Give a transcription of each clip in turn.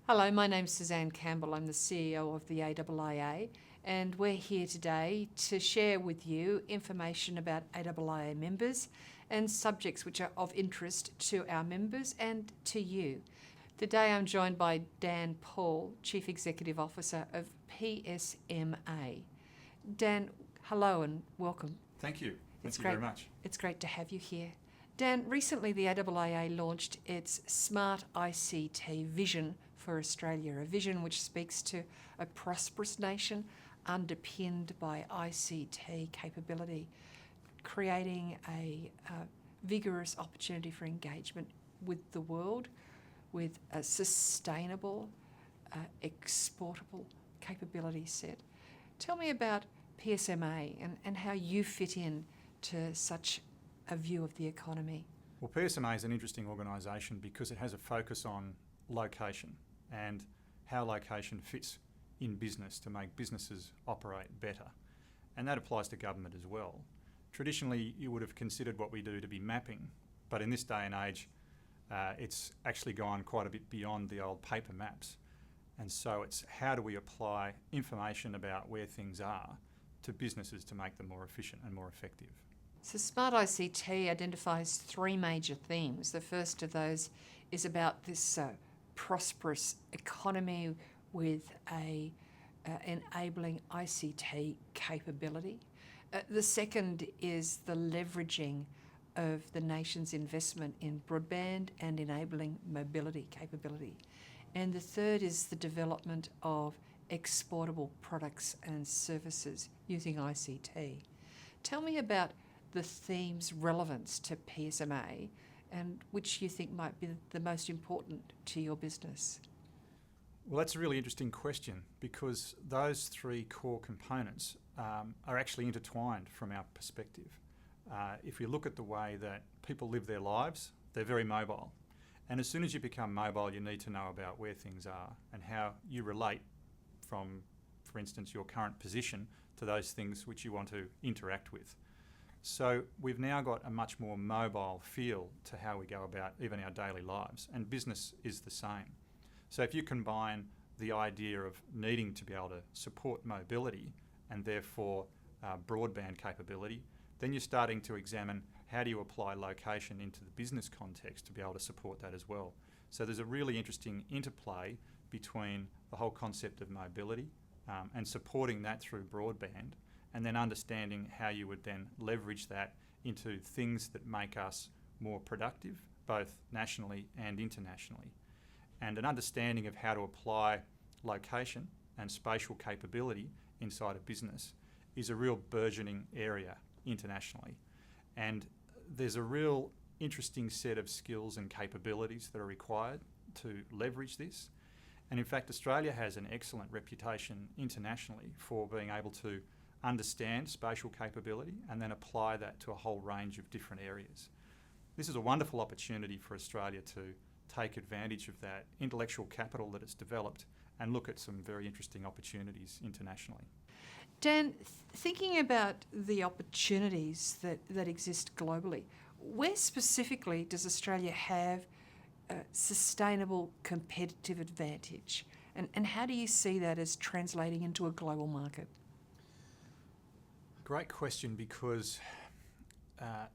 Hello, my name's Suzanne Campbell. I'm the CEO of the AIIA, and we're here today to share with you information about AIIA members and subjects which are of interest to our members and to you. Today I'm joined by Dan Paul, Chief Executive Officer of PSMA. Dan, hello and welcome. Thank you. Thank you very much. It's great to have you here. Dan, recently the AIIA launched its Smart ICT vision for Australia, a vision which speaks to a prosperous nation underpinned by ICT capability, creating a vigorous opportunity for engagement with the world, with a sustainable, exportable capability set. Tell me about PSMA and how you fit in to such a view of the economy. Well, PSMA is an interesting organisation because it has a focus on location and how location fits in business to make businesses operate better. And that applies to government as well. Traditionally, you would have considered what we do to be mapping, but in this day and age, it's actually gone quite a bit beyond the old paper maps. And so it's how do we apply information about where things are to businesses to make them more efficient and more effective. So Smart ICT identifies three major themes. The first of those is about this prosperous economy with a enabling ICT capability. The second is the leveraging of the nation's investment in broadband and enabling mobility capability. And the third is the development of exportable products and services using ICT. Tell me about the theme's relevance to PSMA and which you think might be the most important to your business. Well, that's a really interesting question because those three core components are actually intertwined from our perspective. If you look at the way that people live their lives, they're very mobile. And as soon as you become mobile, you need to know about where things are and how you relate from, for instance, your current position to those things which you want to interact with. So we've now got a much more mobile feel to how we go about even our daily lives, and business is the same. So if you combine the idea of needing to be able to support mobility and therefore broadband capability, then you're starting to examine how do you apply location into the business context to be able to support that as well. So there's a really interesting interplay between the whole concept of mobility and supporting that through broadband, and then understanding how you would then leverage that into things that make us more productive, both nationally and internationally. And an understanding of how to apply location and spatial capability inside a business is a real burgeoning area internationally. And there's a real interesting set of skills and capabilities that are required to leverage this. And in fact, Australia has an excellent reputation internationally for being able to understand spatial capability and then apply that to a whole range of different areas. This is a wonderful opportunity for Australia to take advantage of that intellectual capital that it's developed and look at some very interesting opportunities internationally. Dan, thinking about the opportunities that exist globally, where specifically does Australia have a sustainable competitive advantage? And how do you see that as translating into a global market? Great question, because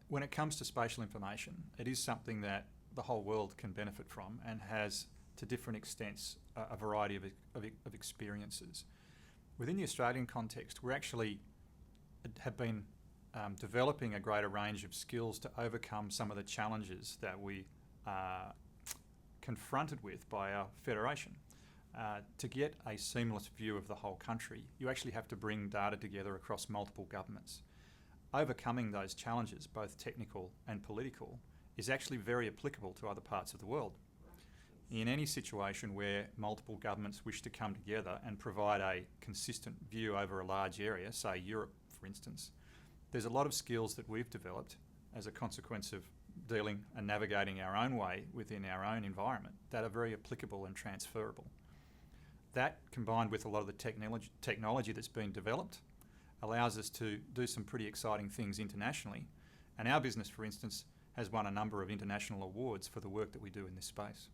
when it comes to spatial information, it is something that the whole world can benefit from and has, to different extents, a variety of experiences. Within the Australian context, we actually have been developing a greater range of skills to overcome some of the challenges that we are confronted with by our federation. To get a seamless view of the whole country, you actually have to bring data together across multiple governments. Overcoming those challenges, both technical and political, is actually very applicable to other parts of the world. In any situation where multiple governments wish to come together and provide a consistent view over a large area, say Europe for instance, there's a lot of skills that we've developed as a consequence of dealing and navigating our own way within our own environment that are very applicable and transferable. That, combined with a lot of the technology that's been developed, allows us to do some pretty exciting things internationally. And our business, for instance, has won a number of international awards for the work that we do in this space.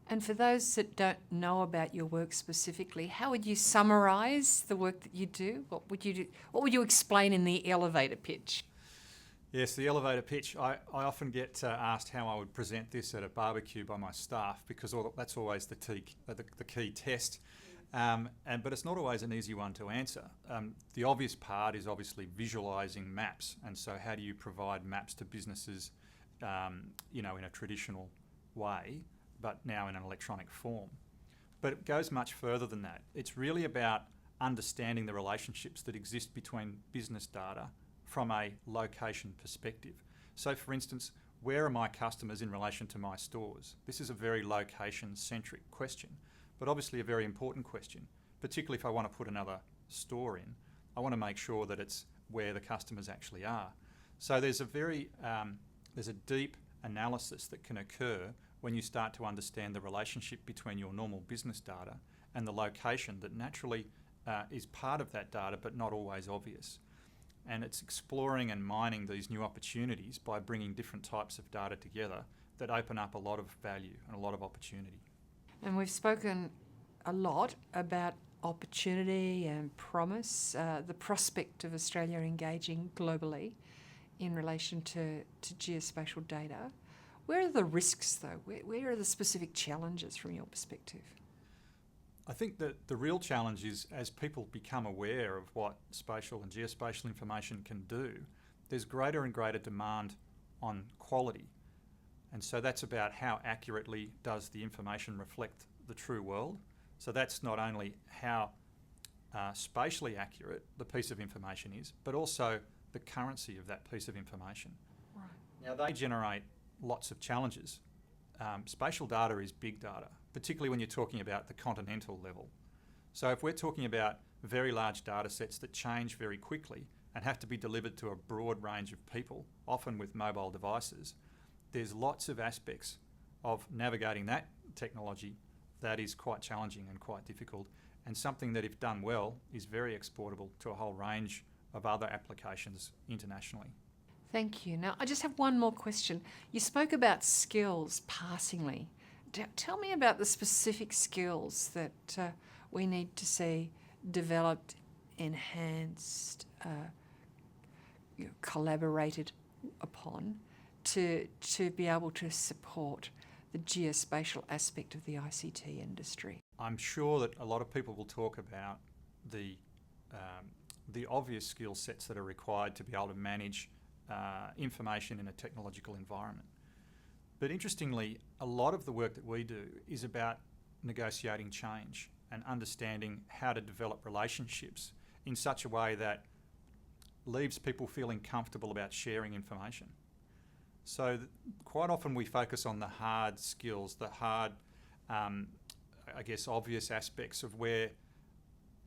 And for those that don't know about your work specifically, how would you summarise the work that you do? What would you do? What would you explain in the elevator pitch? Yes, the elevator pitch. I often get asked how I would present this at a barbecue by my staff, because that's always the key test. But it's not always an easy one to answer. The obvious part is obviously visualising maps, and so how do you provide maps to businesses, in a traditional way, but now in an electronic form. But it goes much further than that. It's really about understanding the relationships that exist between business data from a location perspective. So for instance, where are my customers in relation to my stores? This is a very location-centric question, but obviously a very important question, particularly if I want to put another store in. I want to make sure that it's where the customers actually are. So there's a deep analysis that can occur when you start to understand the relationship between your normal business data and the location that naturally is part of that data but not always obvious. And it's exploring and mining these new opportunities by bringing different types of data together that open up a lot of value and a lot of opportunity. And we've spoken a lot about opportunity and promise, the prospect of Australia engaging globally in relation to geospatial data. Where are the risks, though? Where are the specific challenges from your perspective? I think that the real challenge is, as people become aware of what spatial and geospatial information can do, there's greater and greater demand on quality. And so that's about how accurately does the information reflect the true world. So that's not only how spatially accurate the piece of information is, but also the currency of that piece of information. Right. Now, they generate lots of challenges. Spatial data is big data, particularly when you're talking about the continental level. So if we're talking about very large data sets that change very quickly and have to be delivered to a broad range of people, often with mobile devices, there's lots of aspects of navigating that technology that is quite challenging and quite difficult, and something that, if done well, is very exportable to a whole range of other applications internationally. Thank you. Now, I just have one more question. You spoke about skills passingly. Tell me about the specific skills that we need to see developed, enhanced, collaborated upon to be able to support the geospatial aspect of the ICT industry. I'm sure that a lot of people will talk about the obvious skill sets that are required to be able to manage information in a technological environment. But interestingly, a lot of the work that we do is about negotiating change and understanding how to develop relationships in such a way that leaves people feeling comfortable about sharing information. So quite often we focus on the hard skills, the hard, obvious aspects of where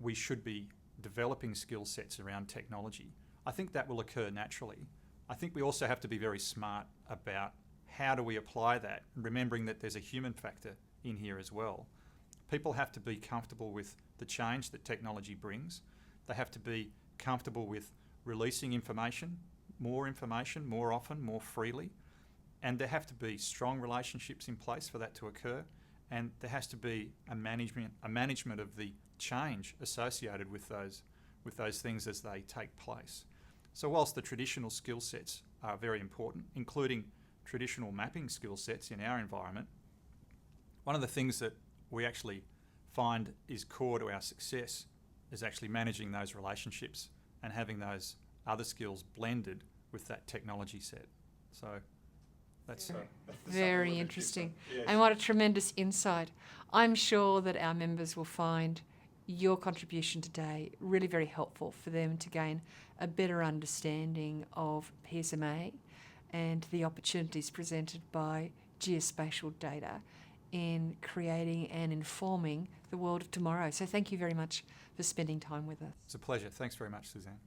we should be developing skill sets around technology. I think that will occur naturally. I think we also have to be very smart about how do we apply that, remembering that there's a human factor in here as well. People have to be comfortable with the change that technology brings. They have to be comfortable with releasing information more often, more freely. And there have to be strong relationships in place for that to occur. And there has to be a management of the change associated with those things as they take place. So whilst the traditional skill sets are very important, including traditional mapping skill sets in our environment, one of the things that we actually find is core to our success is actually managing those relationships and having those other skills blended with that technology set. So that's very interesting. Yes. And what a tremendous insight. I'm sure that our members will find your contribution today really very helpful for them to gain a better understanding of PSMA and the opportunities presented by geospatial data in creating and informing the world of tomorrow. So thank you very much for spending time with us. It's a pleasure. Thanks very much, Suzanne.